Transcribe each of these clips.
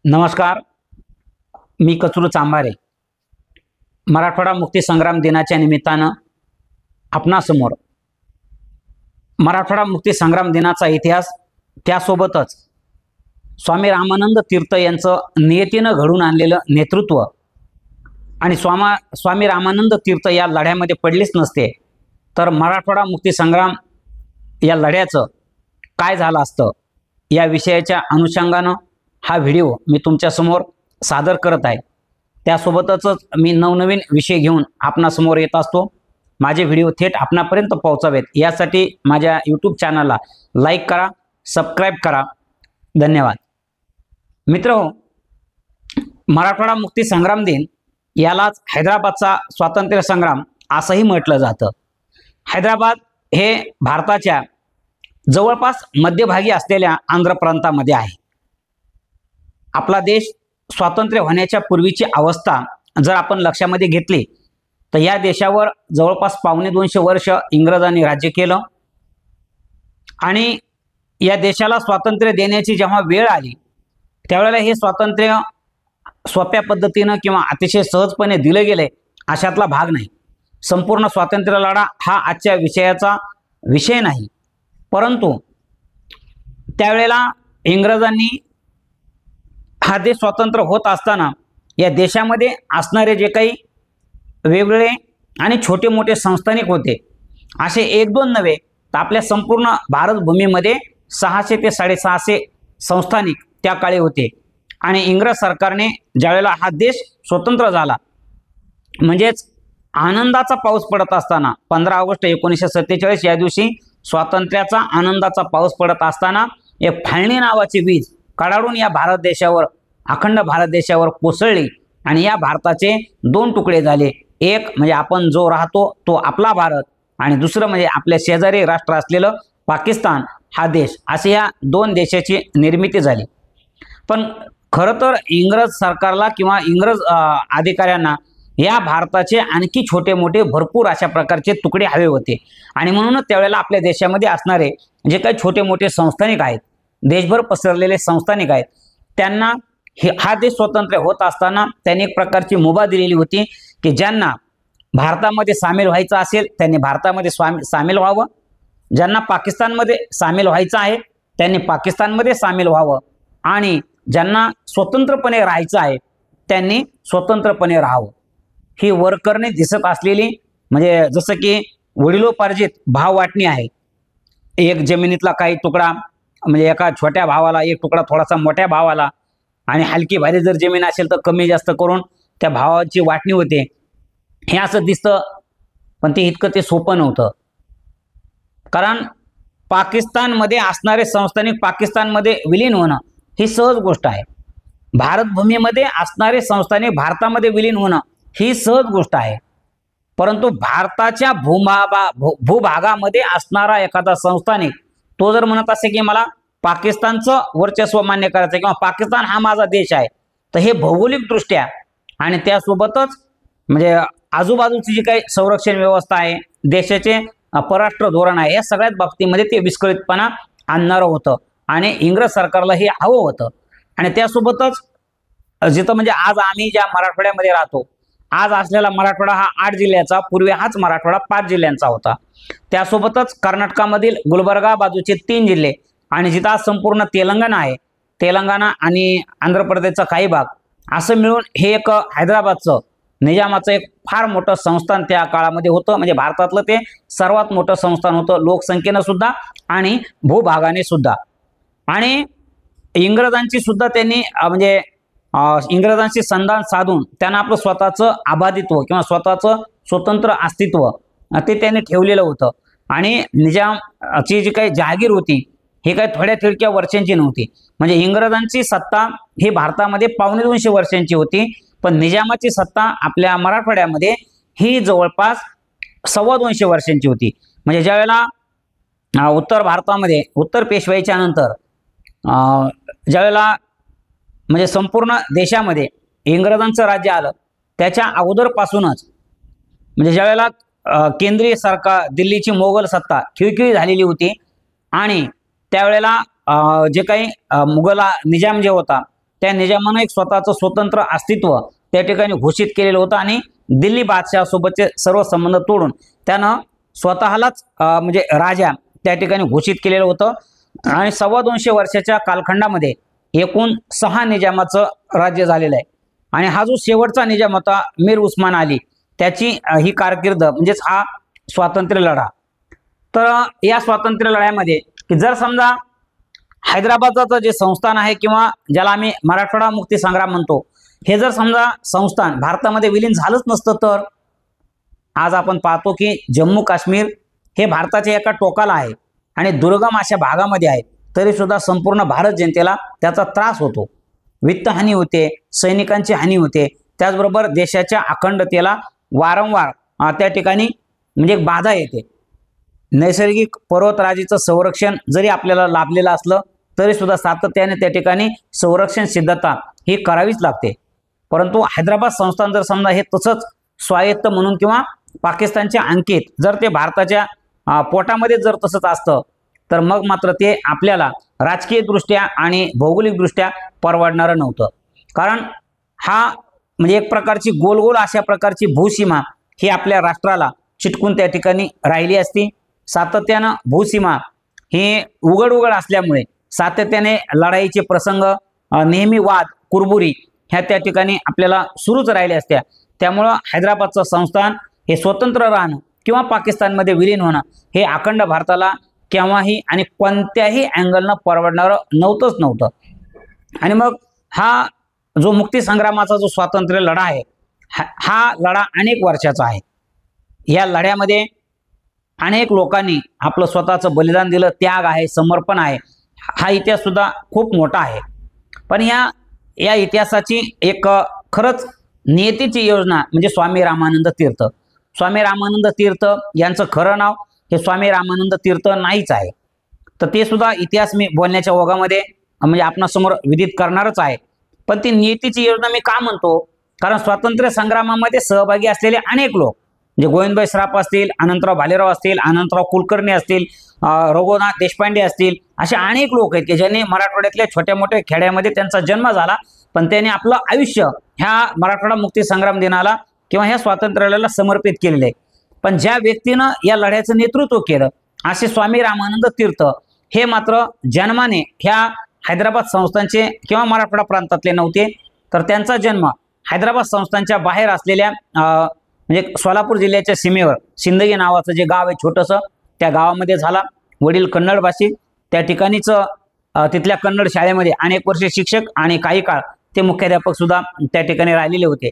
नमस्कार. मी कचरू चांभारे. मराठवाडा मुक्ती संग्राम दिनाच्या निमित्तानं आपणासमोर मराठवाडा मुक्ती संग्राम दिनाचा इतिहास, त्यासोबतच स्वामी रामानंद तीर्थ यांचं नियतीनं घडून आणलेलं नेतृत्व आणि स्वामी रामानंद तीर्थ या लढ्यामध्ये पडलेच नसते तर मराठवाडा मुक्ती संग्राम या लढ्याचं काय झालं असतं या विषयाच्या अनुषंगानं हा व्हिडिओ मी तुमच्यासमोर सादर करत आहे. त्यासोबतच मी नवनवीन विषय घेऊन आपणासमोर येत असतो. माझे व्हिडिओ थेट आपणापर्यंत पोहोचावेत यासाठी माझ्या यूट्यूब चॅनलला लाईक करा, सबस्क्राईब करा. धन्यवाद. मित्रहो, मराठवाडा मुक्ती संग्राम दिन यालाच हैदराबादचा स्वातंत्र्य संग्राम असंही म्हटलं जातं. हैदराबाद हे भारताच्या जवळपास मध्यभागी असलेल्या आंध्र प्रांतामध्ये आहे. आपला देश स्वातंत्र्य होण्याच्या पूर्वीची अवस्था जर आपण लक्षामध्ये घेतली तर या देशावर जवळपास 250 वर्ष इंग्रजांनी राज्य केलं आणि या देशाला स्वातंत्र्य देण्याची जेव्हा वेळ आली त्यावेळेला हे स्वातंत्र्य सोप्या पद्धतीनं किंवा अतिशय सहजपणे दिले गेले अशातला भाग नाही. संपूर्ण स्वातंत्र्य लढा हा आजच्या विषयाचा विषय नाही, परंतु त्यावेळेला इंग्रजांनी हा देश स्वतंत्र होत असताना या देशामध्ये असणारे जे काही वेगवेगळे आणि छोटे मोठे संस्थानिक होते, असे एक दोन नव्हे तर आपल्या संपूर्ण भारत भूमीमध्ये 600 ते 650 संस्थानिक त्या काळी होते. आणि इंग्रज सरकारने ज्यावेळेला हा देश स्वतंत्र झाला, म्हणजेच आनंदाचा पाऊस पडत असताना 15 ऑगस्ट 1947 या दिवशी स्वातंत्र्याचा आनंदाचा पाऊस पडत असताना एक फाळणी नावाची वीज कडाडून या भारत देशावर, अखंड भारत देशावर कोसळली आणि या भारताचे दोन तुकडे झाले. एक म्हणजे आपण जो राहतो तो आपला भारत आणि दुसरं म्हणजे आपल्या शेजारी राष्ट्र असलेलं पाकिस्तान हा देश, असे या दोन देशाची निर्मिती झाली. पण खरं तर इंग्रज सरकारला किंवा इंग्रज अधिकाऱ्यांना या भारताचे आणखी छोटे मोठे भरपूर अशा प्रकारचे तुकडे हवे होते आणि म्हणूनच त्यावेळेला आपल्या देशामध्ये असणारे जे काही छोटे मोठे संस्थानिक आहेत, देशभर पसरलेले संस्थानिक आहेत, त्यांना हा देश स्वतंत्र होत असताना त्यांनी एक प्रकारची मुभा दिलेली होती की ज्यांना भारतामध्ये सामील व्हायचं असेल त्यांनी भारतामध्ये सामील व्हावं, ज्यांना पाकिस्तानमध्ये सामील व्हायचं आहे त्यांनी पाकिस्तानमध्ये सामील व्हावं आणि ज्यांना स्वतंत्रपणे राहायचं आहे त्यांनी स्वतंत्रपणे राहावं. ही वरकरने दिसत असलेली म्हणजे जसं की वडिलोपार्जित भाव वाटणी आहे. एक जमिनीतला काही तुकडा म्हणजे एका छोट्या भावाला, एक तुकडा थोडासा मोठ्या भावाला, आणि हलकी भारी जर जमीन असेल तर कमी जास्त करून त्या भावाची वाटणी होते. हे असं दिसतं, पण ते इतकं ते सोपं नव्हतं. कारण पाकिस्तानमध्ये असणारे संस्थानिक पाकिस्तानमध्ये विलीन होणं ही सहज गोष्ट आहे. भारत भूमीमध्ये असणारे संस्थानिक भारतामध्ये विलीन होणं ही सहज गोष्ट आहे. परंतु भारताच्या भूभागामध्ये असणारा एखादा संस्थानिक तो जर म्हणत असे की मला पाकिस्तानचं वर्चस्व मान्य करायचं किंवा पाकिस्तान हा माझा देश आहे, तर हे भौगोलिकदृष्ट्या आणि त्यासोबतच म्हणजे आजूबाजूची जी काही संरक्षण व्यवस्था आहे, देशाचे परराष्ट्र धोरण आहे, या सगळ्याच बाबतीमध्ये ते विस्कळीतपणा आणणारं होतं आणि इंग्रज सरकारला हे हवं होतं. आणि त्यासोबतच जिथं म्हणजे आज आम्ही ज्या मराठवाड्यामध्ये राहतो, आज असलेला मराठवाडा हा 8 जिल्ह्याचा, पूर्वी हाच मराठवाडा 5 जिल्ह्यांचा होता. त्यासोबतच कर्नाटकामधील गुलबर्गा बाजूचे 3 जिल्हे आणि जिथं आज संपूर्ण तेलंगणा आहे, तेलंगणा आणि आंध्र प्रदेशचा काही भाग, असं मिळून हे एक हैदराबादचं निजामाचं एक फार मोठं संस्थान त्या काळामध्ये होतं. म्हणजे भारतातलं ते सर्वात मोठं संस्थान होतं, लोकसंख्येनं सुद्धा आणि भूभागाने सुद्धा. आणि इंग्रजांची सुद्धा त्यांनी म्हणजे इंग्रजांशी संधान साधून त्यांना आपलं स्वतःचं आबादित्व किंवा स्वतःचं स्वतंत्र अस्तित्व ते त्यांनी ठेवलेलं होतं. आणि निजामची जी काही जहागीर होती ही काही थोड्या थिडक्या वर्षांची नव्हती. म्हणजे इंग्रजांची सत्ता ही भारतामध्ये 250 वर्षांची होती, पण निजामाची सत्ता आपल्या मराठवाड्यामध्ये ही जवळपास 225 वर्षांची होती. म्हणजे ज्यावेळेला उत्तर भारतामध्ये उत्तर पेशवाईच्या नंतर ज्यावेळेला म्हणजे संपूर्ण देशामध्ये इंग्रजांचं राज्य आलं, त्याच्या अगोदरपासूनच म्हणजे ज्यावेळेला केंद्रीय सरकार, दिल्लीची मोगल सत्ता खिळखिळी झालेली होती आणि त्यावेळेला जे काही मुघल निजाम जे होता त्या निजामानं एक स्वतःचं स्वतंत्र अस्तित्व त्या ठिकाणी घोषित केलेलं होतं आणि दिल्ली बादशहासोबतचे सर्व संबंध तोडून त्यानं स्वतःलाच म्हणजे राजा त्या ठिकाणी घोषित केलेलं होतं आणि 225 वर्षाच्या कालखंडामध्ये एकूण 6 निजामाचं राज्य झालेलं आहे आणि हा जो शेवटचा निजाम होता मीर उस्मान अली, त्याची ही कारकीर्द म्हणजेच हा स्वातंत्र्य लढा. तर या स्वातंत्र्य लढ्यामध्ये की जर समजा हैदराबादचं जे संस्थान आहे किंवा ज्याला आम्ही मराठवाडा मुक्ती संग्राम म्हणतो, हे जर समजा संस्थान भारतामध्ये विलीन झालंच नसतं तर आज आपण पाहतो की जम्मू काश्मीर हे भारताच्या एका टोकाला आहे आणि दुर्गम अशा भागामध्ये आहे, तरी सुद्धा संपूर्ण भारत जनतेला त्याचा त्रास होतो. वित्तहानी होते, सैनिकांची हानी होते, त्याचबरोबर देशाच्या अखंडतेला वारंवार त्या ठिकाणी म्हणजे एक बाधा येते. नैसर्गिक पर्वतराजीचं संरक्षण जरी आपल्याला लाभलेलं असलं तरी सुद्धा सातत्याने त्या ठिकाणी संरक्षण सिद्धता ही करावीच लागते. परंतु हैदराबाद संस्थान जर समजा हे तसंच स्वायत्त म्हणून किंवा पाकिस्तानच्या अंकित जर ते भारताच्या पोटामध्ये जर तसंच असतं तर मग मात्र ते आपल्याला राजकीयदृष्ट्या आणि भौगोलिकदृष्ट्या परवडणारं नव्हतं. कारण हा म्हणजे एक प्रकारची गोल अशा प्रकारची भूसीमा ही आपल्या राष्ट्राला चिटकून त्या ठिकाणी राहिली असती. सातत्यानं भूसीमा ही उघड असल्यामुळे सातत्याने लढाईचे प्रसंग, नेहमी वाद कुरबुरी ह्या त्या ठिकाणी आपल्याला सुरूच राहिल्या असत्या. त्यामुळं हैदराबादचं संस्थान हे स्वतंत्र राहणं किंवा पाकिस्तानमध्ये विलीन होणं हे अखंड भारताला केव्हाही आणि कोणत्याही अँगलनं परवडणारं नव्हतं. आणि मग हा जो मुक्ती संग्रामाचा जो स्वातंत्र्य लढा आहे हा लढा अनेक वर्षाचा आहे. या लढ्यामध्ये अनेक लोकांनी आपलं स्वतःचं बलिदान दिलं, त्याग आहे, समर्पण आहे. हा इतिहास सुद्धा खूप मोठा आहे. पण या इतिहासाची एक खरंच नियतीची योजना म्हणजे स्वामी रामानंद तीर्थ. स्वामी रामानंद तीर्थ यांचं खरं नाव हे स्वामी रामानंद तीर्थ नाहीच आहे. तर ते सुद्धा इतिहास मी बोलण्याच्या ओघामध्ये म्हणजे आपणासमोर विदित करणारच आहे. पण ती नियतीची योजना मी का म्हणतो, कारण स्वातंत्र्य संग्रामामध्ये सहभागी असलेले अनेक लोक म्हणजे गोविंदभाई सराफ असतील, अनंतराव भालेराव असतील, अनंतराव कुलकर्णी असतील, रघुनाथ देशपांडे असतील, असे अनेक लोक आहेत की ज्यांनी मराठवाड्यातल्या छोट्या मोठ्या खेड्यामध्ये त्यांचा जन्म झाला, पण त्यांनी आपलं आयुष्य ह्या मराठवाडा मुक्ती संग्राम दिनाला किंवा ह्या स्वातंत्र्य लढ्याला समर्पित केलेलं आहे. पण ज्या व्यक्तीनं या लढ्याचं नेतृत्व केलं असे स्वामी रामानंद तीर्थ हे मात्र जन्माने ह्या हैदराबाद संस्थानचे किंवा मराठवाडा प्रांतातले नव्हते. तर त्यांचा जन्म हैदराबाद संस्थानच्या बाहेर असलेल्या म्हणजे सोलापूर जिल्ह्याच्या सीमेवर सिंदगी नावाचं जे गाव आहे छोटंसं, त्या गावामध्ये झाला. वडील कन्नड भाषिक, त्या ठिकाणीच तिथल्या कन्नड शाळेमध्ये अनेक वर्षे शिक्षक आणि काही काळ ते मुख्याध्यापक सुद्धा त्या ठिकाणी राहिलेले होते.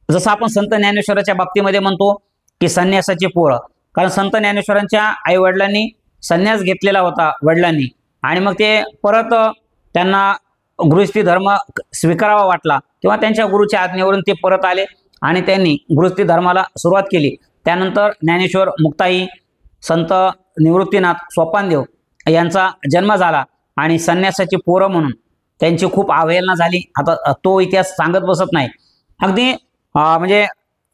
जसं आपण संत ज्ञानेश्वराच्या बाबतीमध्ये म्हणतो की संन्यासाची पोरं, कारण संत ज्ञानेश्वरांच्या आई वडिलांनी संन्यास घेतलेला होता वडिलांनी, आणि मग ते परत त्यांना गृहस्थी धर्म स्वीकारावा वाटला किंवा त्यांच्या गुरुच्या आज्ञेवरून ते परत आले आणि त्यांनी गृहस्थी धर्माला सुरुवात केली. त्यानंतर ज्ञानेश्वर, मुक्ताई, संत निवृत्तीनाथ सोपानदेव यांचा जन्म झाला आणि संन्यासाची पोरं म्हणून त्यांची खूप अवहेलना झाली. आता तो इतिहास सांगत बसत नाही. अगदी म्हणजे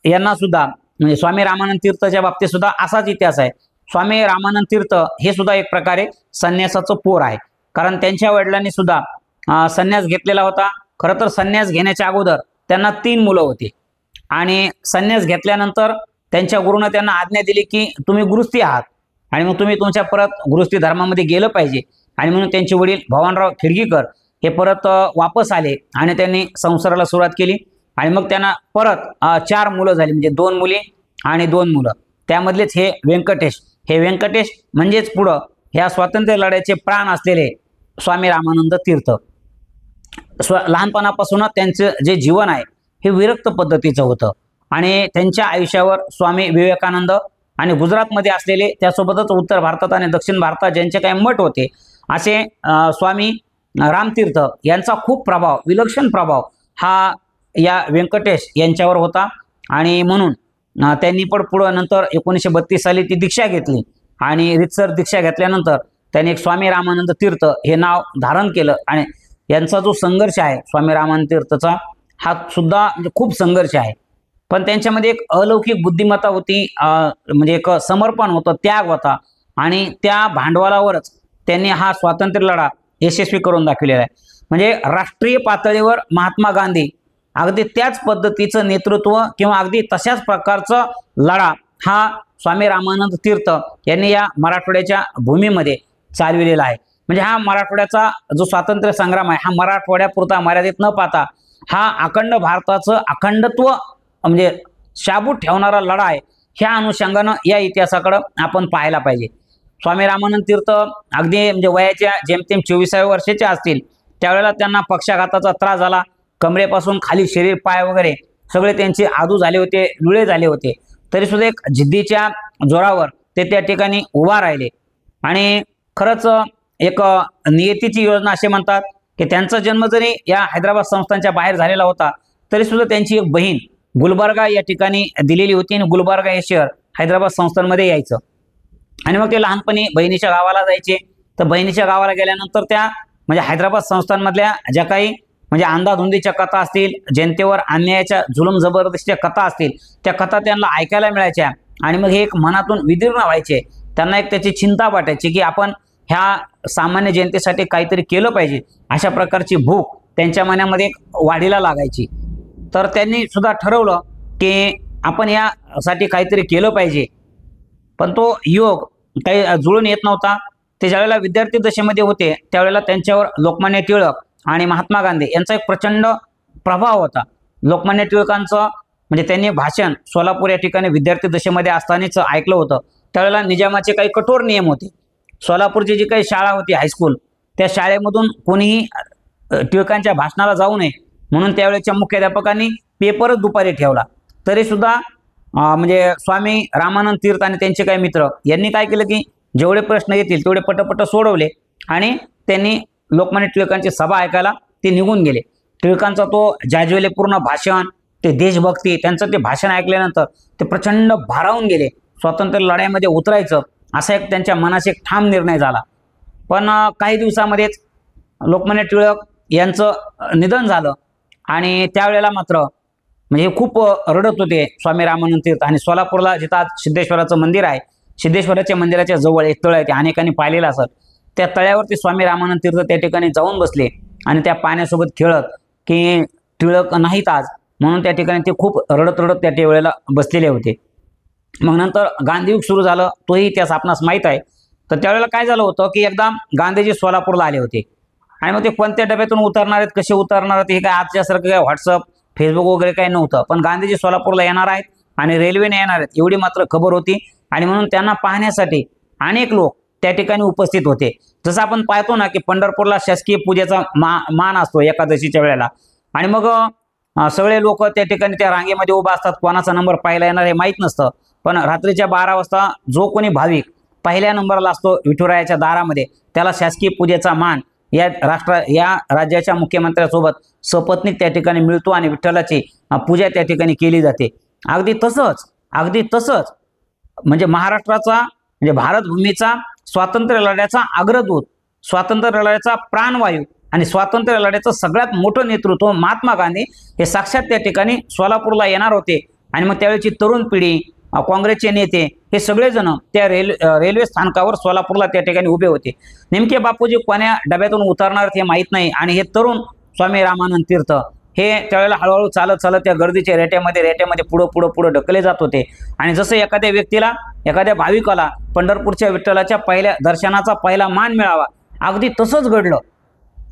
यांना सुद्धा म्हणजे स्वामी रामानंद तीर्थच्या बाबतीत सुद्धा असाच इतिहास आहे. स्वामी रामानंद तीर्थ हे सुद्धा एक प्रकारे संन्यासाचं पोर आहे, कारण त्यांच्या वडिलांनी सुद्धा संन्यास घेतलेला होता. खरं तर संन्यास घेण्याच्या अगोदर त्यांना 3 मुलं होती आणि संन्यास घेतल्यानंतर त्यांच्या गुरुनं त्यांना आज्ञा दिली की तुम्ही गृहस्थी आहात आणि मग तुम्ही तुमच्या परत गृहस्थी धर्मामध्ये गेलं पाहिजे. आणि म्हणून त्यांचे वडील भवानराव खिडगीकर हे परत वापस आले आणि त्यांनी संसाराला सुरुवात केली. आणि मग त्यांना परत 4 मुलं झाली, म्हणजे 2 मुली आणि 2 मुलं. त्यामधलेच हे व्यंकटेश, हे व्यंकटेश म्हणजेच पुढं ह्या स्वातंत्र्य लढ्याचे प्राण असलेले स्वामी रामानंद तीर्थ. लहानपणापासूनच त्यांचं जे जीवन आहे हे विरक्त पद्धतीचं होतं आणि त्यांच्या आयुष्यावर स्वामी विवेकानंद आणि गुजरातमध्ये असलेले, त्यासोबतच उत्तर भारतात आणि दक्षिण भारतात ज्यांचे काही मठ होते असे स्वामी रामतीर्थ यांचा खूप प्रभाव, विलक्षण प्रभाव हा या व्यंकटेश यांच्यावर होता. आणि म्हणून त्यांनी पण पुढं नंतर 1932 साली ती दीक्षा घेतली आणि रितसर दीक्षा घेतल्यानंतर त्यांनी एक स्वामी रामानंद तीर्थ हे नाव धारण केलं. आणि यांचा जो संघर्ष आहे स्वामी रामानंद तीर्थचा हा सुद्धा म्हणजे खूप संघर्ष आहे, पण त्यांच्यामध्ये एक अलौकिक बुद्धिमत्ता होती, म्हणजे एक समर्पण होतं, त्याग होता आणि त्या भांडवलावरच त्यांनी हा स्वातंत्र्य लढा यशस्वी करून दाखवलेला आहे. म्हणजे राष्ट्रीय पातळीवर महात्मा गांधी अगदी त्याच पद्धतीचं नेतृत्व किंवा अगदी तशाच प्रकारचा लढा हा स्वामी रामानंद तीर्थ यांनी या मराठवाड्याच्या भूमीमध्ये चालविलेला आहे. म्हणजे हा मराठवाड्याचा जो स्वातंत्र्य संग्राम आहे हा मराठवाड्यापुरता मर्यादित न पाहता हा अखंड भारताचं अखंडत्व म्हणजे शाबूत ठेवणारा लढा आहे. ह्या अनुषंगानं या इतिहासाकडे आपण पाहायला पाहिजे. स्वामी रामानंद तीर्थ अगदी म्हणजे वयाच्या जेमतेम 24व्या वर्षाचे असतील त्यावेळेला त्यांना पक्षाघाताचा त्रास झाला. कमरेपासून खाली शरीर, पाय वगैरे सगळे त्यांचे आदू झाले होते, लुळे झाले होते. तरी सुद्धा एक जिद्दीच्या जोरावर ते त्या ठिकाणी उभा राहिले. आणि खरंच एक नियतीची योजना असे म्हणतात की त्यांचा जन्म जरी या हैदराबाद संस्थानच्या बाहेर झालेला होता तरी सुद्धा त्यांची एक बहीण गुलबर्गा या ठिकाणी दिलेली होती आणि गुलबर्गा हे शहर हैदराबाद संस्थानमध्ये यायचं. आणि मग ते लहानपणी बहिणीच्या गावाला जायचे. तर बहिणीच्या गावाला गेल्यानंतर त्या म्हणजे हैदराबाद संस्थानमधल्या ज्या काही म्हणजे अंधाधुंदीच्या कथा असतील, जनतेवर अन्यायाच्या जुलूम जबरदस्तीच्या कथा असतील, त्या कथा त्यांना ऐकायला मिळायच्या. आणि मग हे एक मनातून विदीर्ण व्हायचे. त्यांना एक त्याची चिंता वाटायची की आपण ह्या सामान्य जनतेसाठी काहीतरी केलं पाहिजे, अशा प्रकारची भूक त्यांच्या मनामध्ये एक वाढीला लागायची. तर त्यांनी सुद्धा ठरवलं की आपण यासाठी काहीतरी केलं पाहिजे. पण तो योग काही जुळून येत नव्हता. ते ज्यावेळेला विद्यार्थी दशेमध्ये होते त्यावेळेला त्यांच्यावर लोकमान्य टिळक आणि महात्मा गांधी यांचा एक प्रचंड प्रभाव होता. लोकमान्य टिळकांचं म्हणजे त्यांनी भाषण सोलापूर या ठिकाणी विद्यार्थी दशेमध्ये असतानाच ऐकलं होतं. त्यावेळेला निजामाचे काही कठोर नियम होते. सोलापूरची जी काही शाळा होती हायस्कूल, त्या शाळेमधून कोणीही टिळकांच्या भाषणाला जाऊ नये म्हणून त्यावेळेच्या मुख्याध्यापकांनी पेपरच दुपारी ठेवला. तरी सुद्धा म्हणजे स्वामी रामानंद तीर्थ आणि त्यांचे काही मित्र यांनी काय केलं की जेवढे प्रश्न येतील तेवढे पटपट सोडवले आणि त्यांनी लोकमान्य टिळकांची सभा ऐकायला ते निघून गेले. टिळकांचा तो जाज्वल्यपूर्ण भाषण, ते देशभक्ती, त्यांचं ते भाषण ऐकल्यानंतर ते प्रचंड भारावून गेले. स्वातंत्र्य लढ्यामध्ये उतरायचं असा एक त्यांच्या मनाशी एक ठाम निर्णय झाला. पण काही दिवसामध्येच लोकमान्य टिळक यांचं निधन झालं. आणि त्यावेळेला मात्र म्हणजे खूप रडत होते स्वामी रामानंद तीर्थ. आणि सोलापूरला जिथं आज सिद्धेश्वराचं मंदिर आहे, सिद्धेश्वराच्या मंदिराच्या जवळ एक तळ आहे, ते अनेकांनी पाहिलेलं असत. त्या तळ्यावरती स्वामी रामानंद तीर्थ त्या ठिकाणी जाऊन बसले आणि त्या पाण्यासोबत खेळत की टिळक नाहीत आज म्हणून त्या ठिकाणी ते खूप रडत रडत त्या वेळेला बसलेले होते. मग नंतर गांधीयुग सुरू झालं, तोही इतिहास आपणास माहीत आहे. तर त्यावेळेला काय झालं होतं की एकदा गांधीजी सोलापूरला आले होते आणि मग ते कोणत्या डब्यातून उतरणार आहेत, कसे उतरणार आहेत, हे काय आजच्यासारखं काय व्हॉट्सअप फेसबुक वगैरे काही नव्हतं. पण गांधीजी सोलापूरला येणार आहेत आणि रेल्वेने येणार आहेत एवढी मात्र खबर होती. आणि म्हणून त्यांना पाहण्यासाठी अनेक लोक त्या ठिकाणी उपस्थित होते. जसं आपण पाहतो ना की पंढरपूरला शासकीय पूजेचा मान असतो एकादशीच्या वेळेला. आणि मग सगळे लोक त्या ठिकाणी त्या रांगेमध्ये उभा असतात. कोणाचा नंबर पाहिला येणार हे माहीत नसतं. पण रात्रीच्या 12 वाजता जो कोणी भाविक पहिल्या नंबरला असतो विठुरायाच्या दारामध्ये त्याला शासकीय पूजेचा मान या राज्याच्या मुख्यमंत्र्यासोबत सपत्नीक त्या ठिकाणी मिळतो आणि विठ्ठलाची पूजा त्या ठिकाणी केली जाते. अगदी तसंच म्हणजे महाराष्ट्राचा म्हणजे भारतभूमीचा स्वातंत्र्य लढ्याचा अग्रदूत, स्वातंत्र्य लढ्याचा प्राणवायू आणि स्वातंत्र्य लढ्याचं सगळ्यात मोठं नेतृत्व महात्मा गांधी हे साक्षात त्या ठिकाणी सोलापूरला येणार होते. आणि मग त्यावेळेची तरुण पिढी, काँग्रेसचे नेते हे सगळेजण त्या रेल्वे स्थानकावर सोलापूरला त्या ठिकाणी उभे होते. नेमके बापूजी कोण्या डब्यातून उतरणार हे माहीत नाही. आणि हे तरुण स्वामी रामानंद तीर्थ हे त्यावेळेला हळूहळू चालत त्या गर्दीच्या रेट्यामध्ये पुढं ढकले जात होते. आणि जसं एखाद्या व्यक्तीला, एखाद्या भाविकाला पंढरपूरच्या विठ्ठलाच्या पहिल्या दर्शनाचा पहिला मान मिळावा, अगदी तसंच घडलं.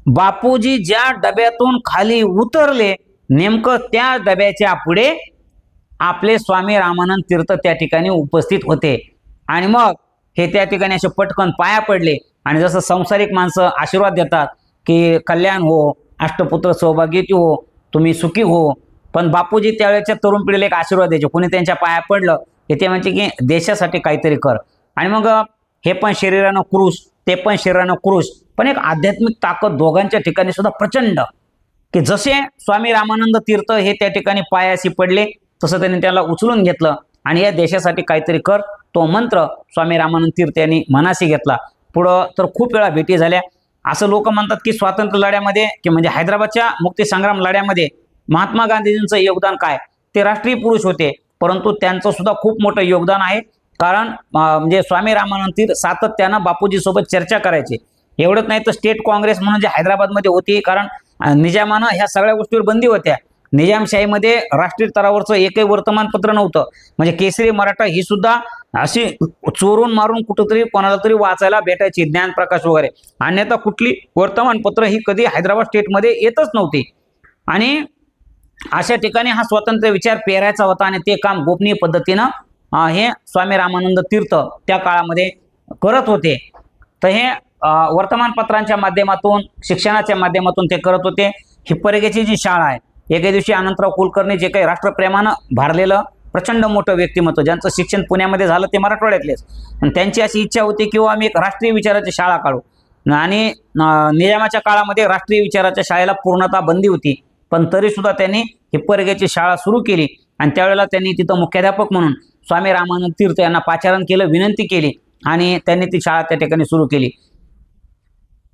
बापूजी ज्या डब्यातून खाली उतरले नेमकं त्या डब्याच्या पुढे आपले स्वामी रामानंद तीर्थ त्या ठिकाणी उपस्थित होते. आणि मग हे त्या ठिकाणी असे पटकन पाया पडले. आणि जसं सांसारिक माणसं आशीर्वाद देतात की कल्याण हो, अष्टपुत्र सौभाग्यवती हो, तुम्ही सुखी हो, पण बापूजी त्यावेळेच्या तरुण पिढीला एक आशीर्वाद द्यायचे. कोणी त्यांच्या पाया पडलं की ते म्हणजे की देशासाठी काहीतरी कर. आणि मग हे पण शरीरानं क्रूश, ते पण शरीरानं क्रूश, पण एक आध्यात्मिक ताकद दोघांच्या ठिकाणी सुद्धा प्रचंड. की जसे स्वामी रामानंद तीर्थ हे त्या ठिकाणी पायाशी पडले तसं त्यांनी त्याला उचलून घेतलं आणि या देशासाठी काहीतरी कर, तो मंत्र स्वामी रामानंद तीर्थ यांनी मनाशी घेतला. पुढं तर खूप वेळा भेटी झाल्या. असं लोक म्हणतात की स्वातंत्र्य लढ्यामध्ये की म्हणजे हैदराबादच्या मुक्तीसंग्राम लढ्यामध्ये महात्मा गांधीजींचं योगदान काय, ते राष्ट्रीय पुरुष होते, परंतु त्यांचं सुद्धा खूप मोठं योगदान आहे. कारण म्हणजे स्वामी रामानंद तीर्थ सातत्यानं बापूजी सोबत चर्चा करायचे. एवढंच नाही तर स्टेट काँग्रेस म्हणून जे हैदराबादमध्ये होती, कारण निजामानं ह्या सगळ्या गोष्टीवर बंदी होत्या. निजामशाहीमध्ये राष्ट्रीय स्तरावरचं एकही वर्तमानपत्र नव्हतं. म्हणजे केसरी मराठा ही सुद्धा अशी चोरून मारून कुठंतरी कोणाला तरी वाचायला भेटायची, ज्ञानप्रकाश वगैरे. अन्यथा कुठली वर्तमानपत्र ही कधी हैदराबाद स्टेटमध्ये येतच नव्हती. आणि अशा ठिकाणी हा स्वतंत्र विचार पेरायचा होता आणि ते काम गोपनीय पद्धतीनं हे स्वामी रामानंद तीर्थ त्या काळामध्ये करत होते. तर हे वर्तमानपत्रांच्या माध्यमातून, शिक्षणाच्या माध्यमातून ते करत होते. हिप्परगेची जी शाळा आहे, एके दिवशी अनंतराव कुलकर्णी जे काही राष्ट्रप्रेमानं भारलेलं प्रचंड मोठं व्यक्तिमत्व, ज्यांचं शिक्षण पुण्यामध्ये झालं ते मराठवाड्यातलेच, आणि त्यांची अशी इच्छा होती की आम्ही एक राष्ट्रीय विचाराची शाळा काढू. आणि निजामाच्या काळामध्ये राष्ट्रीय विचाराच्या शाळेला पूर्णतः बंदी होती, पण तरी सुद्धा त्यांनी हिप्परगेची शाळा सुरू केली. आणि त्यावेळेला त्यांनी तिथं मुख्याध्यापक म्हणून स्वामी रामानंद तीर्थ यांना पाचारण केलं, विनंती केली आणि त्यांनी ती शाळा त्या ठिकाणी सुरू केली.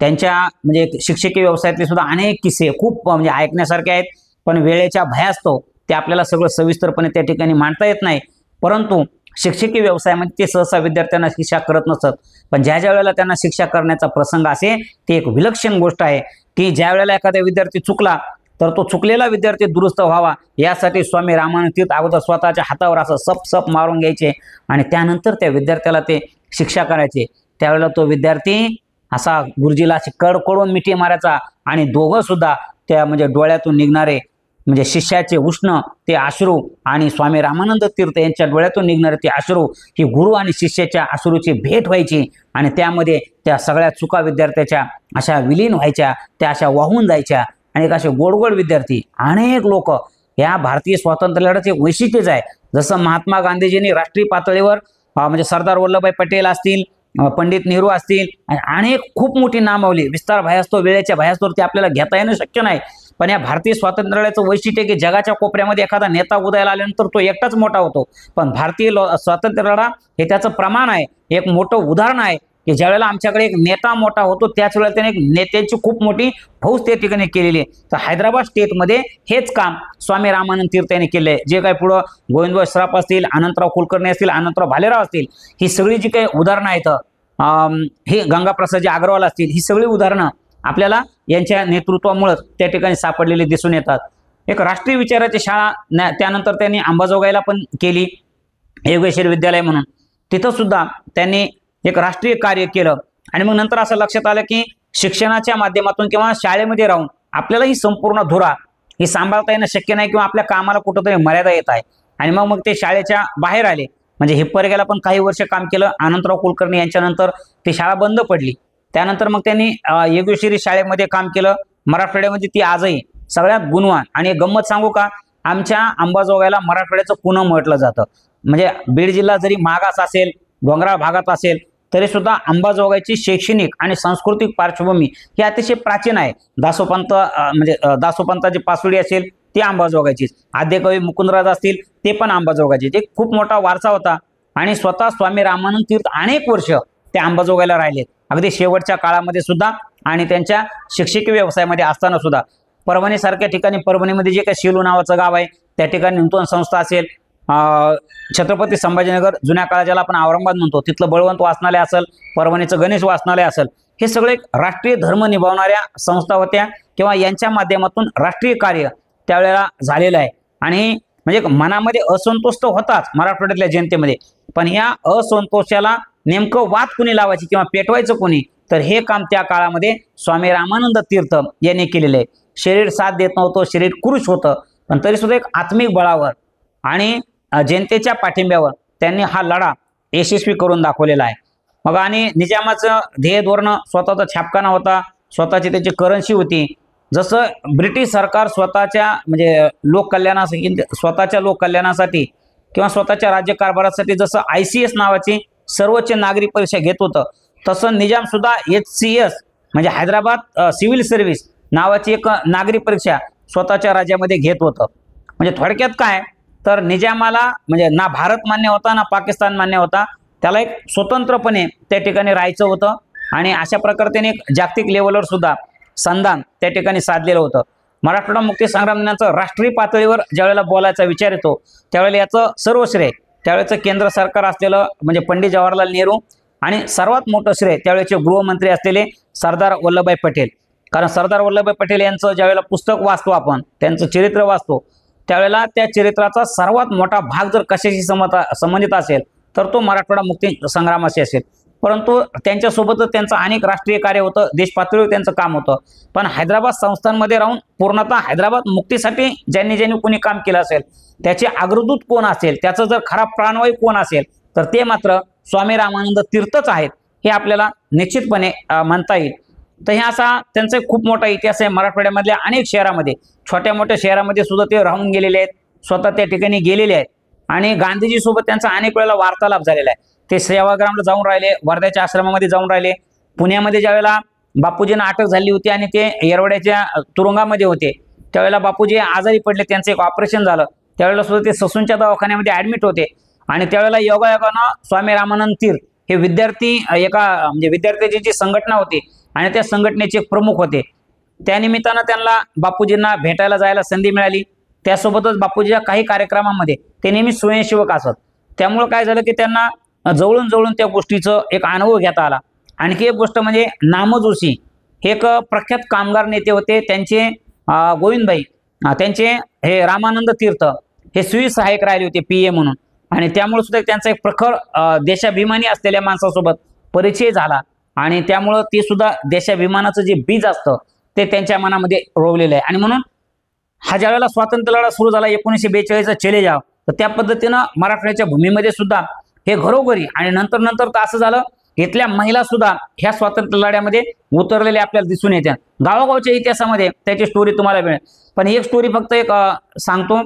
त्यांच्या म्हणजे शिक्षकीय व्यवसायातले सुद्धा अनेक किस्से खूप म्हणजे ऐकण्यासारखे आहेत, पण वेळेच्या भयास्तव ते आपल्याला सगळं सविस्तरपणे त्या ठिकाणी मांडता येत नाही. परंतु शिक्षकीय व्यवसायामध्ये ते सहसा विद्यार्थ्यांना शिक्षा करत नसत, पण ज्या ज्या वेळेला त्यांना शिक्षा करण्याचा प्रसंग असे, ती एक विलक्षण गोष्ट आहे की ज्या वेळेला एखादा विद्यार्थी चुकला तर तो चुकलेला विद्यार्थी दुरुस्त व्हावा यासाठी स्वामी रामानंद तीर्थ अगोदर स्वतःच्या हातावर असं सप सप मारून घ्यायचे आणि त्यानंतर त्या विद्यार्थ्याला ते शिक्षा करायचे. त्यावेळेला तो विद्यार्थी असा गुरुजीला अशी कडकडून मिठी मारायचा आणि दोघं सुद्धा त्या म्हणजे डोळ्यातून निघणारे म्हणजे शिष्याचे उष्ण ते अश्रू आणि स्वामी रामानंद तीर्थ यांच्या डोळ्यातून निघणारे ते अश्रू ही गुरु आणि शिष्याच्या अश्रूची भेट व्हायची आणि त्यामध्ये त्या सगळ्या चुका विद्यार्थ्याच्या अशा विलीन व्हायच्या, त्या अशा वाहून जायच्या. आणि असे गोडगोड विद्यार्थी अनेक लोक या भारतीय स्वातंत्र्य लढ्याचे एक वैशिष्ट्यच आहे. जसं महात्मा गांधीजींनी राष्ट्रीय पातळीवर म्हणजे सरदार वल्लभभाई पटेल असतील, पंडित नेहरू असतील, अनेक खूप मोठी नामावली विस्तार भयास्तव वेळेच्या भयास्तवर ते आपल्याला घेता येणं शक्य नाही. पण या भारतीय स्वातंत्र्य लढ्याचं वैशिष्ट्य की जगाच्या कोपऱ्यामध्ये एखादा नेता उदयाला आल्यानंतर तो एकटाच मोठा होतो, पण भारतीय स्वातंत्र्य लढा हे त्याचं प्रमाण आहे, एक मोठं उदाहरण आहे की ज्यावेळेला आमच्याकडे एक नेता मोठा होतो त्याच वेळेला त्याने एक नेत्यांची खूप मोठी फौज त्या ठिकाणी केलेली आहे. तर हैदराबाद स्टेटमध्ये हेच काम स्वामी रामानंद तीर्थ यांनी केले. जे काही पुढं गोविंदभाई श्राफ असतील, अनंतराव कुलकर्णी असतील, अनंतराव भालेराव असतील, ही सगळी जी काही उदाहरणं आहेत, हे गंगाप्रसादजी अग्रवाल असतील, ही सगळी उदाहरणं आपल्याला यांच्या नेतृत्वामुळे त्या ठिकाणी सापडलेली दिसून येतात. एक राष्ट्रीय विचाराची शाळा त्यानंतर त्यांनी अंबाजोगाईला पण केली, योगेश्वर विद्यालय म्हणून. तिथं सुद्धा त्यांनी एक राष्ट्रीय कार्य केलं. आणि मग नंतर असं लक्षात आलं की शिक्षणाच्या माध्यमातून किंवा शाळेमध्ये राहून आपल्याला ही संपूर्ण धुरा ही सांभाळता येणं शक्य नाही किंवा आपल्या कामाला कुठंतरी मर्यादा येत आहे. आणि मग ते शाळेच्या बाहेर आले. म्हणजे हिप्परगेला पण काही वर्ष काम केलं. अनंतराव कुलकर्णी यांच्यानंतर ती शाळा बंद पडली. त्यानंतर मग त्यांनी योगेश्वरी शाळेमध्ये काम केलं. मराठवाड्यामध्ये ती आजही सगळ्यात गुणवान. आणि गंमत सांगू का, आमच्या अंबाजोगाईला मराठवाड्याचं पुणे म्हटलं जातं. म्हणजे बीड जिल्हा जरी मागास असेल, डोंगराळ भागात असेल, तरी सुद्धा अंबाजोगाईची शैक्षणिक आणि सांस्कृतिक पार्श्वभूमी ही अतिशय प्राचीन आहे. दासोपंत म्हणजे दासोपंताची पासुडी असेल ती अंबाजोगाईचीच, आद्यकवी मुकुंदराज असतील ते पण अंबाजोगाईचे. एक खूप मोठा वारसा होता. आणि स्वतः स्वामी रामानंद तीर्थ अनेक वर्ष ते अंबाजोगाईला राहिलेत, अगदी शेवटच्या काळामध्ये सुद्धा. आणि त्यांच्या शिक्षकीय व्यवसायामध्ये असताना सुद्धा परभणीसारख्या ठिकाणी, परभणीमध्ये जे काही शेलू नावाचं गाव आहे त्या ठिकाणी नूतन संस्था असेल, छत्रपती संभाजीनगर जुन्या काळात ज्याला आपण औरंगाबाद म्हणतो तिथलं बळवंत वाचनालय असेल, परभणीचं गणेश वाचनालय असेल, हे सगळे राष्ट्रीय धर्म निभावणाऱ्या संस्था होत्या किंवा यांच्या माध्यमातून राष्ट्रीय कार्य त्यावेळेला झालेलं आहे. आणि म्हणजे मनामध्ये असंतोष तर होताच मराठवाड्यातल्या जनतेमध्ये, पण या असंतोषाला नेमकं वाद कुणी लावायची किंवा पेटवायचं कोणी, तर हे काम त्या काळामध्ये स्वामी रामानंद तीर्थ यांनी केलेलं आहे. शरीर साथ देत नव्हतं, शरीर कृश होतं, पण तरी सुद्धा एक आत्मिक बळावर आणि जनतेच्या पाठिंब्यावर त्यांनी हा लढा यशस्वी करून दाखवलेला आहे. मग आणि निजामाचं ध्येय धोरण स्वतःचा छापखाना होता, स्वतःची त्याची करन्सी होती. जसं ब्रिटिश सरकार स्वतःच्या म्हणजे लोककल्याणासाठी, स्वतःच्या लोककल्याणासाठी किंवा स्वतःच्या राज्यकारभारासाठी जसं ICS नावाची सर्वोच्च नागरी परीक्षा घेत होतं, तसं निजाम सुद्धा HCS म्हणजे हैदराबाद सिव्हिल सर्व्हिस नावाची एक नागरी परीक्षा स्वतःच्या राज्यामध्ये घेत होतं. म्हणजे थोडक्यात काय, तर निजामाला म्हणजे ना भारत मान्य होता ना पाकिस्तान मान्य होता, त्याला एक स्वतंत्रपणे त्या ठिकाणी राहायचं होतं. आणि अशा प्रकारे त्याने एक जागतिक लेवलवर सुद्धा संधान त्या ठिकाणी साधलेलं होतं. मराठवाडा मुक्ती संग्राम दिनाचं राष्ट्रीय पातळीवर ज्यावेळेला बोलायचा विचार येतो त्यावेळेला याचं सर्व श्रेय त्यावेळेचं केंद्र सरकार असलेलं म्हणजे पंडित जवाहरलाल नेहरू आणि सर्वात मोठं श्रेय त्यावेळेचे गृहमंत्री असलेले सरदार वल्लभभाई पटेल. कारण सरदार वल्लभभाई पटेल यांचं ज्यावेळेला पुस्तक वाचतो आपण, त्यांचं चरित्र वाचतो, त्यावेळेला त्या चरित्राचा सर्वात मोठा भाग जर कशाशी संबंधित असेल तर तो मराठवाडा मुक्ती संग्रामाशी असेल. परंतु त्यांच्यासोबतच त्यांचं अनेक राष्ट्रीय कार्य होतं, देश पातळीवर त्यांचं काम होतं. पण हैदराबाद संस्थांमध्ये राहून पूर्णतः हैदराबाद मुक्तीसाठी ज्यांनी कोणी काम केलं असेल, त्याचे अग्रदूत कोण असेल, त्याचं जर खरा प्राणवायू कोण असेल तर ते मात्र स्वामी रामानंद तीर्थच आहेत, हे आपल्याला निश्चितपणे म्हणता येईल. तर हे असा त्यांचा एक खूप मोठा इतिहास आहे. मराठवाड्यामधल्या अनेक शहरामध्ये, छोट्या मोठ्या शहरामध्ये सुद्धा ते राहून गेलेले आहेत, स्वतः त्या ठिकाणी गेलेले आहेत. आणि गांधीजी सोबत त्यांचा अनेक वेळेला वार्तालाप झालेला आहे. ते सेवाग्रामला जाऊन राहिले, वर्ध्याच्या आश्रमामध्ये जाऊन राहिले, पुण्यामध्ये ज्यावेळेला बापूजींना अटक झाली होती आणि ते येरवड्याच्या तुरुंगामध्ये होते, त्यावेळेला बापूजी आजारी पडले, त्यांचं एक ऑपरेशन झालं, त्यावेळेला सुद्धा ते ससूनच्या दवाखान्यामध्ये ऍडमिट होते. आणि त्यावेळेला योगायोगानं स्वामी रामानंद तीर्थ हे विद्यार्थी म्हणजे विद्यार्थ्याची जी संघटना होती आणि त्या संघटनेचे प्रमुख होते, त्यानिमित्तानं त्यांना बापूजींना भेटायला जायला संधी मिळाली. त्यासोबतच बापूजीच्या काही कार्यक्रमामध्ये ते नेहमी स्वयंसेवक असत. त्यामुळे काय झालं की त्यांना जवळून त्या गोष्टीचं एक अनुभव घेता आला. आणखी एक गोष्ट म्हणजे नाम जोशी हे एक प्रख्यात कामगार नेते होते. त्यांचे गोविंदभाई, त्यांचे हे रामानंद तीर्थ हे स्वीय सहाय्यक राहिले होते PA म्हणून. आणि त्यामुळे सुद्धा त्यांचा एक प्रखर देशाभिमानी असलेल्या माणसासोबत परिचय झाला. आणि त्यामुळं ते सुद्धा देशाभिमानाचं जे बीज असतं ते त्यांच्या मनामध्ये रोवलेलं आहे. आणि म्हणून हा ज्या वेळेला स्वातंत्र्य लढा सुरू झाला 1942चा चले जाव, तर त्या पद्धतीनं मराठवाड्याच्या भूमीमध्ये सुद्धा हे घरोघरी आणि नंतर तर असं झालं, इथल्या महिला सुद्धा ह्या स्वातंत्र्य लढ्यामध्ये उतरलेल्या आपल्याला दिसून येतात. गावागावच्या इतिहासामध्ये त्याची स्टोरी तुम्हाला मिळेल. पण एक स्टोरी फक्त एक सांगतो.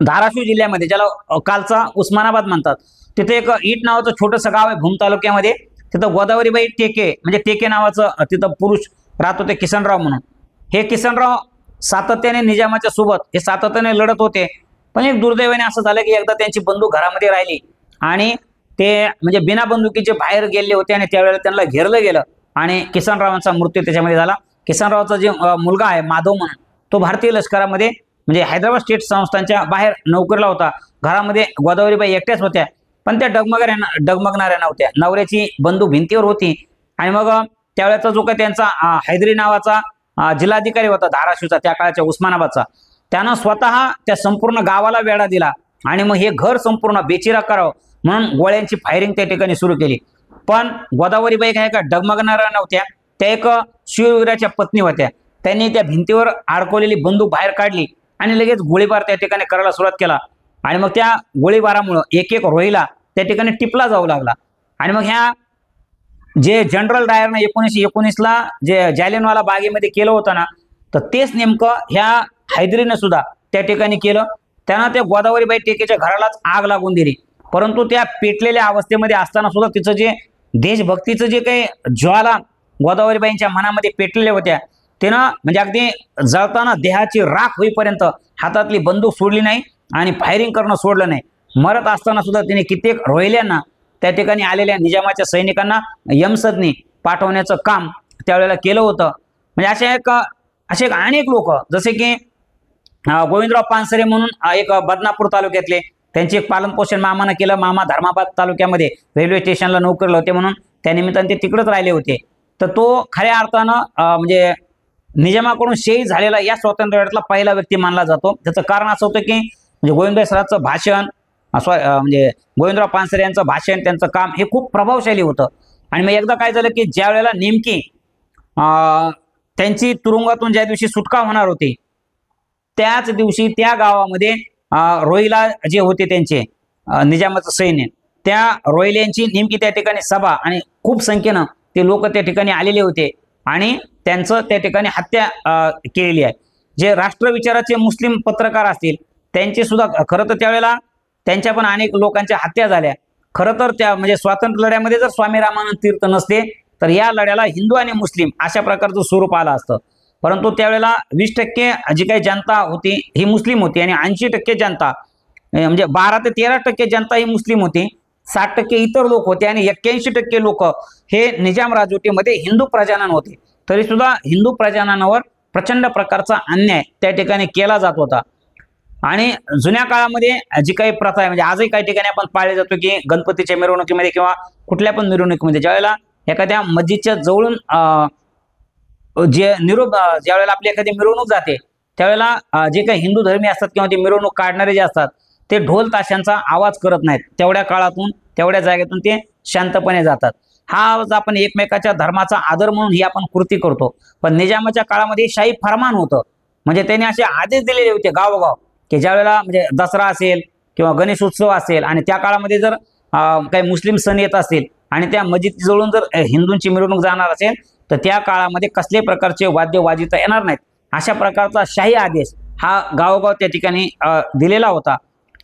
धाराशिव जिल्ह्यामध्ये, ज्याला कालचा उस्मानाबाद म्हणतात, तिथे एक ईट नावाचं छोटंसं गाव आहे भूम तालुक्यामध्ये. तिथं गोदावरीबाई टेके म्हणजे टेके नावाचं तिथं पुरुष राहत होते, किसनराव म्हणून. हे किसनराव सातत्याने निजामाच्या सोबत हे सातत्याने लढत होते. पण एक दुर्दैवाने असं झालं की एकदा त्यांची बंदूक घरामध्ये राहिली आणि ते म्हणजे बिना बंदुकीचे बाहेर गेले होते आणि त्यावेळेला त्यांना घेरलं गेलं आणि किसनरावांचा मृत्यू त्याच्यामध्ये झाला. किसनरावचा जे मुलगा आहे माधव म्हणून, तो भारतीय लष्करामध्ये म्हणजे हैदराबाद स्टेट संस्थांच्या बाहेर नोकरीला होता. घरामध्ये गोदावरीबाई एकट्याच होत्या, पण त्या डगमगणाऱ्या नव्हत्या. नवऱ्याची बंदूक भिंतीवर होती. आणि मग त्यावेळेचा जो काही त्यांचा हैदरी नावाचा जिल्हाधिकारी होता धाराशिवचा, त्या काळाच्या उस्मानाबादचा, त्यानं स्वतः त्या संपूर्ण गावाला वेढा दिला आणि मग हे घर संपूर्ण बेचिरा करावं म्हणून गोळ्यांची फायरिंग त्या ठिकाणी सुरू केली. पण गोदावरीबाई काय का डगमगणाऱ्या नव्हत्या, त्या एक शिववीराच्या पत्नी होत्या. त्यांनी त्या भिंतीवर अडकवलेली बंदूक बाहेर काढली आणि लगेच गोळीबार त्या ठिकाणी करायला सुरुवात केला. आणि मग त्या गोळीबारामुळं एक रोहिला त्या ठिकाणी टिपला जाऊ लागला. आणि मग ह्या जे जनरल डायरनं 1919ला जे जालियनवाला बागेमध्ये केलं होतं ना, तर तेच नेमकं ह्या हैदरीनं सुद्धा त्या ठिकाणी केलं. त्यानं त्या गोदावरीबाई टेकेच्या घरालाच आग लागून दिली. परंतु त्या पेटलेल्या अवस्थेमध्ये असताना सुद्धा तिचं जे देशभक्तीचं जे काही ज्वाला गोदावरीबाईंच्या मनामध्ये पेटलेल्या होत्या, तिनं म्हणजे अगदी जळताना देहाची राख होईपर्यंत हातातली बंदूक सोडली नाही आणि फायरिंग करणं सोडलं नाही. मरत असताना सुद्धा तिने कित्येक रोहिल्यांना त्या ठिकाणी आलेल्या निजामाच्या सैनिकांना यमसदनी पाठवण्याचं काम त्यावेळेला केलं होतं. म्हणजे असे अनेक लोक, जसे की गोविंदराव पानसरे म्हणून एक बदनापूर तालुक्यातले, त्यांचे एक पालनपोषण मामानं केलं. मामा धर्माबाद तालुक्यामध्ये रेल्वे स्टेशनला नोकरीला होते म्हणून त्यानिमित्ताने ते तिकडेच राहिले होते. तर तो खऱ्या अर्थानं म्हणजे निजामाकडून शहीद झालेला या स्वातंत्र्य लढ्यातला पहिला व्यक्ती मानला जातो. त्याचं कारण असं होतं की म्हणजे गोविंदभाई सरांचं भाषण, म्हणजे गोविंदराव पानसरे यांचं भाषण, त्यांचं काम हे खूप प्रभावशाली होतं. आणि मग एकदा काय झालं की ज्या वेळेला नेमकी त्यांची तुरुंगातून ज्या दिवशी सुटका होणार होती, त्याच दिवशी त्या गावामध्ये रोहिला जे होते त्यांचे निजामाचं सैन्य, त्या रोहिल्यांची नेमकी त्या ठिकाणी सभा आणि खूप संख्येनं ते लोक त्या ठिकाणी आलेले होते आणि त्यांचं त्या ठिकाणी हत्या केलेली आहे. जे राष्ट्रविचाराचे मुस्लिम पत्रकार असतील त्यांचे सुद्धा खरं तर त्यावेळेला त्यांच्या पण अनेक लोकांच्या हत्या झाल्या. खरं तर त्या म्हणजे स्वातंत्र्य लढ्यामध्ये जर स्वामी रामानंद तीर्थ नसते तर या लढ्याला हिंदू आणि मुस्लिम अशा प्रकारचं स्वरूप आलं असतं. परंतु त्यावेळेला 20% जी काही जनता होती ही मुस्लिम होती आणि 80% जनता म्हणजे 12 ते 13% जनता ही मुस्लिम होती, 60% इतर लोक होते आणि 81% लोक हे निजाम राजवटीमध्ये हिंदू प्रजनन होते. तरी सुद्धा हिंदू प्रजननावर प्रचंड प्रकारचा अन्याय त्या ठिकाणी केला जात होता. आणि जुन्या काळामध्ये जी काही प्रथा आहे म्हणजे आजही काही ठिकाणी आपण पाळले जातो की गणपतीच्या मिरवणुकीमध्ये किंवा कुठल्या पण मिरवणुकीमध्ये ज्यावेळेला एखाद्या मस्जिदच्या जवळून ज्यावेळेला आपली एखादी मिरवणूक जाते त्यावेळेला जे काही हिंदू धर्मी असतात किंवा ते मिरवणूक काढणारे जे असतात ते ढोल ताशांचा आवाज करत नाहीत, तेवढ्या काळातून तेवढ्या जागेतून ते शांतपणे जातात. हा आज आपण एकमेकाच्या धर्माचा आदर म्हणून ही आपण कृती करतो. पण निजामाच्या काळामध्ये शाही फरमान होतं, म्हणजे त्यांनी असे आदेश दिलेले होते गावोगाव की ज्या वेळेला म्हणजे दसरा असेल किंवा गणेश उत्सव असेल आणि त्या काळामध्ये जर काही मुस्लिम सण येत असतील आणि त्या मस्जिद जवळून जर हिंदूंची मिरवणूक जाणार असेल तर त्या काळामध्ये कसले प्रकारचे वाद्य वाजविता येणार नाहीत, अशा प्रकारचा शाही आदेश हा गावोगाव त्या ठिकाणी दिलेला होता.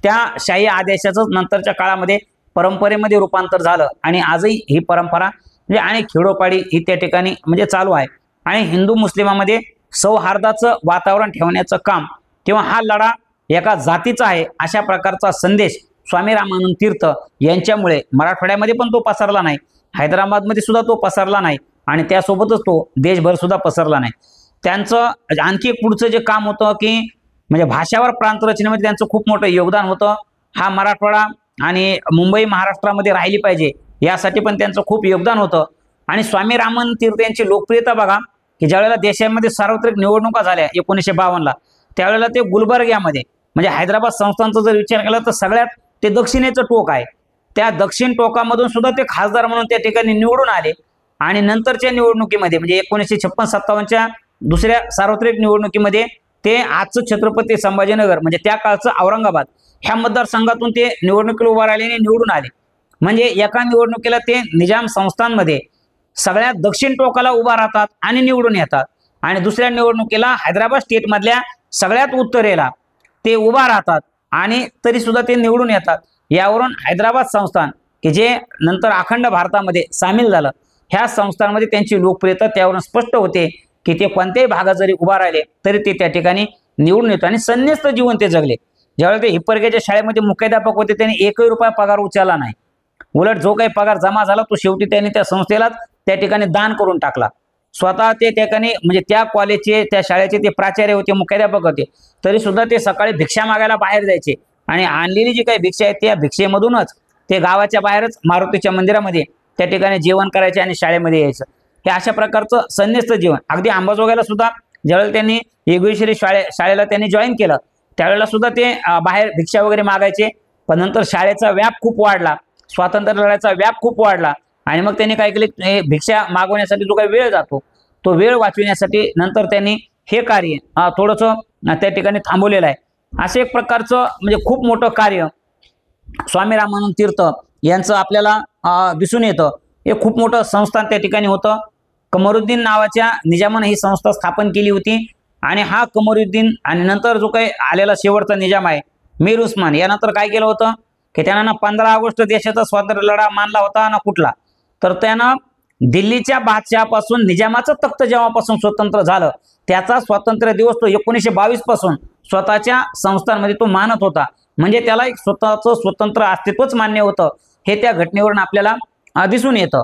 त्या शाही आदेशाचं नंतरच्या काळामध्ये परंपरेमध्ये रूपांतर झालं आणि आजही ही परंपरा म्हणजे अनेक खेडोपाडी ही त्या ठिकाणी म्हणजे चालू आहे. आणि हिंदू मुस्लिमामध्ये सौहार्दाचं वातावरण ठेवण्याचं काम किंवा हा लढा एका जातीचा आहे अशा प्रकारचा संदेश स्वामी रामानंद तीर्थ यांच्यामुळे मराठवाड्यामध्ये पण तो पसरला नाही, हैदराबादमध्ये सुद्धा तो पसरला नाही आणि त्यासोबतच तो देशभर सुद्धा पसरला नाही. त्यांचं आणखी पुढचं जे काम होतं की म्हणजे भाषावर प्रांत रचनेमध्ये त्यांचं खूप मोठं योगदान होतं. हा मराठवाडा आणि मुंबई महाराष्ट्रामध्ये राहिली पाहिजे यासाठी पण त्यांचं खूप योगदान होतं. आणि स्वामी रामानंद तीर्थ यांची लोकप्रियता बघा की ज्यावेळेला देशामध्ये सार्वत्रिक निवडणुका झाल्या 1952ला त्यावेळेला ते गुलबर्ग्यामध्ये म्हणजे हैदराबाद संस्थानचा जर विचार केला तर सगळ्यात ते दक्षिणेचं टोक आहे, त्या दक्षिण टोकामधून सुद्धा ते खासदार म्हणून त्या ठिकाणी निवडून आले. आणि नंतरच्या निवडणुकीमध्ये म्हणजे 1956-57च्या दुसऱ्या सार्वत्रिक निवडणुकीमध्ये ते आजचं छत्रपती संभाजीनगर म्हणजे त्या काळचं औरंगाबाद ह्या मतदारसंघातून ते निवडणुकीला उभा राहिल्याने निवडून आले. म्हणजे एका निवडणुकीला ते निजाम संस्थांमध्ये सगळ्यात दक्षिण टोकाला उभा राहतात आणि निवडून येतात आणि दुसऱ्या निवडणुकीला हैदराबाद स्टेटमधल्या सगळ्यात उत्तरेला ते उभा राहतात आणि तरी सुद्धा ते निवडून येतात. यावरून हैदराबाद संस्थान की जे नंतर अखंड भारतामध्ये सामील झालं ह्या संस्थांमध्ये त्यांची लोकप्रियता त्यावरून स्पष्ट होते की ते कोणत्याही भागात जरी उभा राहिले तरी ते त्या ठिकाणी निवडून येतो आणि संन्यस्त जीवन ते जगले. ज्यावेळेला ते हिप्परगेच्या शाळेमध्ये मुख्याध्यापक होते त्यांनी एकही रुपया पगार उचलला नाही, उलट जो काही पगार जमा झाला तो शेवटी त्यांनी त्या संस्थेलाच त्या ठिकाणी दान करून टाकला. स्वतः ते ठिकाणी म्हणजे त्या कॉलेजचे त्या शाळेचे ते प्राचार्य होते, मुख्याध्यापक होते, तरी सुद्धा ते सकाळी भिक्षा मागायला बाहेर जायचे आणि आणलेली जी काही भिक्षा आहे त्या भिक्षेमधूनच ते गावाच्या बाहेरच मारुतीच्या मंदिरामध्ये त्या ठिकाणी जेवण करायचे आणि शाळेमध्ये यायचं. हे अशा प्रकारचं संन्यस्त जीवन. अगदी अंबाजोगाईला सुद्धा ज्यावेळेला त्यांनी योगेश्वरी शाळेला त्यांनी जॉईन केलं त्यावेळेला सुद्धा ते बाहेर भिक्षा वगैरे मागायचे. पण नंतर शाळेचा व्याप खूप वाढला, स्वातंत्र्य लढ्याचा व्याप खूप वाढला आणि मग त्यांनी काय केले, भिक्षा मागवण्यासाठी जो काही वेळ जातो तो वेळ वाचविण्यासाठी नंतर त्यांनी हे कार्य थोडंसं त्या ठिकाणी थांबवलेलं आहे. असे एक प्रकारचं म्हणजे खूप मोठं कार्य स्वामी रामानंद तीर्थ यांचं आपल्याला दिसून येतं. हे खूप मोठं संस्थान त्या ठिकाणी होतं. कमरुद्दीन नावाच्या निजामानं ही संस्था स्थापन केली होती आणि हा कमरुद्दीन आणि नंतर जो काही आलेला शेवटचा निजाम आहे मीर उस्मान यानंतर काय केलं होतं की त्यांना 15 ऑगस्ट देशाचा स्वातंत्र्य लढा मानला होता ना कुठला, तर त्यानं दिल्लीच्या बादशहापासून निजामाचं तख्त जेव्हापासून स्वतंत्र झालं त्याचा स्वातंत्र्य दिवस तो 1922 पासून स्वतःच्या संस्थांमध्ये तो मानत होता. म्हणजे त्याला एक स्वतःचं स्वतंत्र अस्तित्वच मान्य होतं हे त्या घटनेवरून आपल्याला दिसून येतं.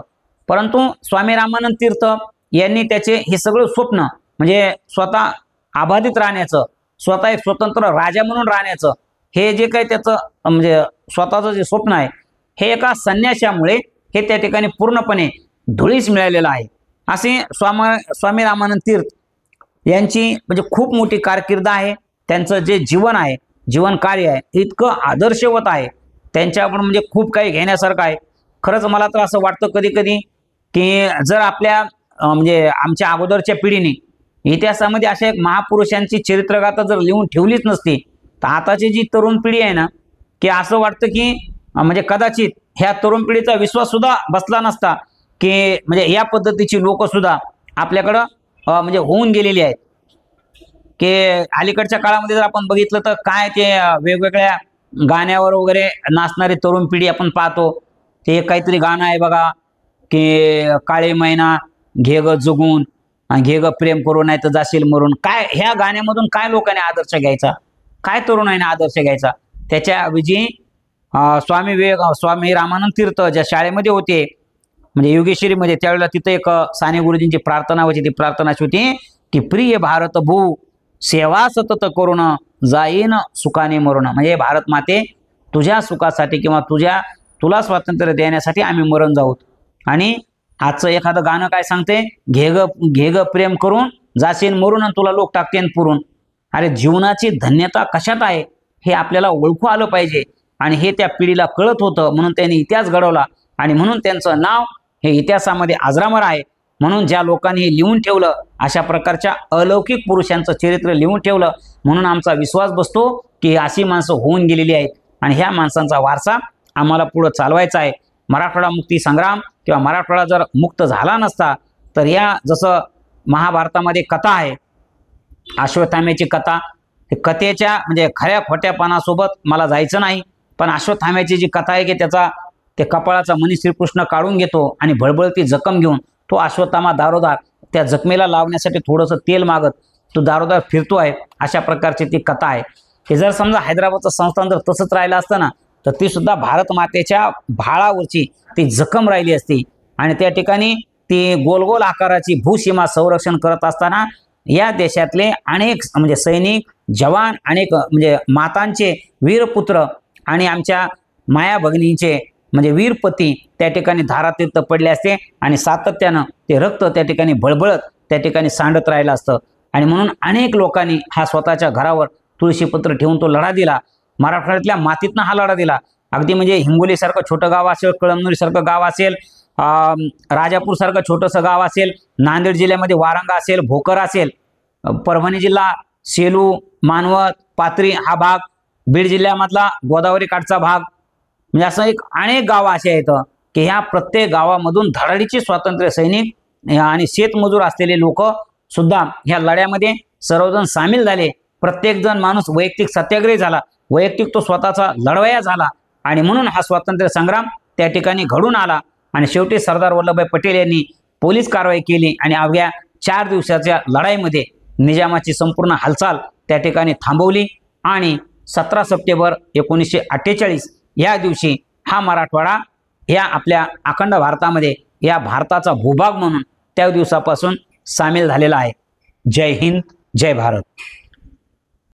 परंतु स्वामी रामानंद तीर्थ यांनी त्याचे हे सगळं स्वप्न म्हणजे स्वतः अबाधित राहण्याचं, स्वतः एक स्वतंत्र राजा म्हणून राहण्याचं, हे जे काही त्याचं म्हणजे स्वतःचं जे स्वप्न आहे हे एका संन्याशामुळे हे त्या ठिकाणी पूर्णपणे धुळीस मिळालेलं आहे. असे स्वामी रामानंद तीर्थ यांची म्हणजे खूप मोठी कारकीर्द आहे. त्यांचं जे जीवन आहे, जीवन कार्य आहे इतकं आदर्शवत आहे, त्यांच्याकडून म्हणजे खूप काही घेण्यासारखं आहे. खरंच मला तर असं वाटतं कधी कधी की जर आपल्या म्हणजे आमच्या अगोदरच्या पिढीने इतिहासामध्ये अशा एक महापुरुषांची चरित्रगाथा जर लिहून ठेवलीच नसती तर आताची जी तरुण पिढी आहे ना की असं वाटतं की म्हणजे कदाचित ह्या तरुण पिढीचा विश्वास सुद्धा बसला नसता की म्हणजे या पद्धतीची लोक सुद्धा आपल्याकडं म्हणजे होऊन गेलेली आहेत. की अलीकडच्या काळामध्ये जर आपण बघितलं तर काय ते वेगवेगळ्या गाण्यावर वगैरे नाचणारी तरुण पिढी आपण पाहतो. ते काहीतरी गाणं आहे बघा की काळे मैना घे ग जगून घे ग प्रेम करू नाही तर जाशील मरून. काय ह्या गाण्यामधून काय लोकांनी आदर्श घ्यायचा, काय तरुणाईने आदर्श घ्यायचा? त्याच्याऐवजी स्वामी रामानंद तीर्थ ज्या शाळेमध्ये होते म्हणजे योगेश्वरीमध्ये त्यावेळेला तिथे एक साने गुरुजींची प्रार्थना होती. ती प्रार्थना होती की प्रिय भारत भू सेवा सतत करून जाईन सुखाने मरून, म्हणजे भारत माते तुझ्या सुखासाठी किंवा तुला स्वातंत्र्य देण्यासाठी आम्ही मरण जाऊत. आणि आजचं एखादं गाणं काय सांगते, घे ग प्रेम करून जाशीन मरून आणि तुला लोक टाकतेन पुरून. अरे जीवनाची धन्यता कशात आहे हे आपल्याला ओळखू आलं पाहिजे. आणि हे त्या पिढीला कळत होतं, म्हणून त्यांनी इतिहास घडवला आणि म्हणून त्यांचं नाव हे इतिहासामध्ये अजरामर आहे. म्हणून ज्या लोकांनी हे लिहून ठेवलं, अशा प्रकारच्या अलौकिक पुरुषांचं चरित्र लिहून ठेवलं, म्हणून आमचा विश्वास बसतो की अशी माणसं होऊन गेलेली आहेत आणि ह्या माणसांचा वारसा आम्हाला पुढे चालवायचा आहे. मराठवाडा मुक्ती संग्राम किंवा मराठवाडा जर मुक्त झाला नसता तर या जसं महाभारतामध्ये कथा आहे, अश्वत्थाम्याची कथा, कथेच्या म्हणजे खऱ्या खोट्यापणासोबत मला जायचं नाही, पण अश्वत्थाम्याची जी कथा आहे की ते कपाळाचा मणी श्रीकृष्ण काढून घेतो आणि भळबळती जखम घेऊन तो अश्वत्थामा दारोदार त्या जखमेला लावण्यासाठी थोडंसं तेल मागत तो दारोदार फिरतो आहे, अशा प्रकारची ती कथा आहे. हे जर समजा हैदराबादचं संस्थान जर तसंच राहिलं असतं ना तर ती सुद्धा भारत मातेच्या भाळावरची ती जखम राहिली असती. आणि त्या ठिकाणी ती गोल आकाराची भूसीमा संरक्षण करत असताना या देशातले अनेक म्हणजे सैनिक जवान, अनेक म्हणजे मातांचे वीरपुत्र आणि आमच्या माया भगिनींचे म्हणजे वीरपती त्या ठिकाणी धारातीर्थ पडले असते आणि सातत्यानं ते रक्त त्या ठिकाणी बळबळत त्या ठिकाणी सांडत राहिलं असतं. आणि म्हणून अनेक लोकांनी हा स्वतःच्या घरावर तुळशीपत्र ठेवून तो लढा दिला. मराठवाड्यातल्या मातीतनं हा लढा दिला. अगदी म्हणजे हिंगोलीसारखं छोटं गाव असेल, कळमनुरीसारखं गाव असेल, राजापूरसारखं छोटंसं गाव असेल, नांदेड जिल्ह्यामध्ये वारंगा असेल, भोकर असेल, परभणी जिल्हा सेलू, मानवत, पाथरी हा भाग, बीड जिल्ह्यामधला गोदावरी काठचा भाग, म्हणजे असं एक अनेक गावं असे आहेत की ह्या प्रत्येक गावामधून धडाडीचे स्वातंत्र्य सैनिक आणि शेतमजूर असलेले लोक सुद्धा ह्या लढ्यामध्ये सर्वजण सामील झाले. प्रत्येक जण माणूस वैयक्तिक सत्याग्रही झाला, वैयक्तिक तो स्वतःचा लढवया झाला आणि म्हणून हा स्वातंत्र्य संग्राम त्या ठिकाणी घडून आला. आणि शेवटी सरदार वल्लभभाई पटेल यांनी पोलीस कारवाई केली आणि अवघ्या 4 दिवसाच्या लढाईमध्ये निजामाची संपूर्ण हालचाल त्या ठिकाणी थांबवली. आणि 17 सप्टेंबर 1948 या दिवशी हा मराठवाडा या आपल्या अखंड भारतामध्ये या भारताचा भूभाग म्हणून त्या दिवसापासून सामील झालेला आहे. जय हिंद, जय भारत.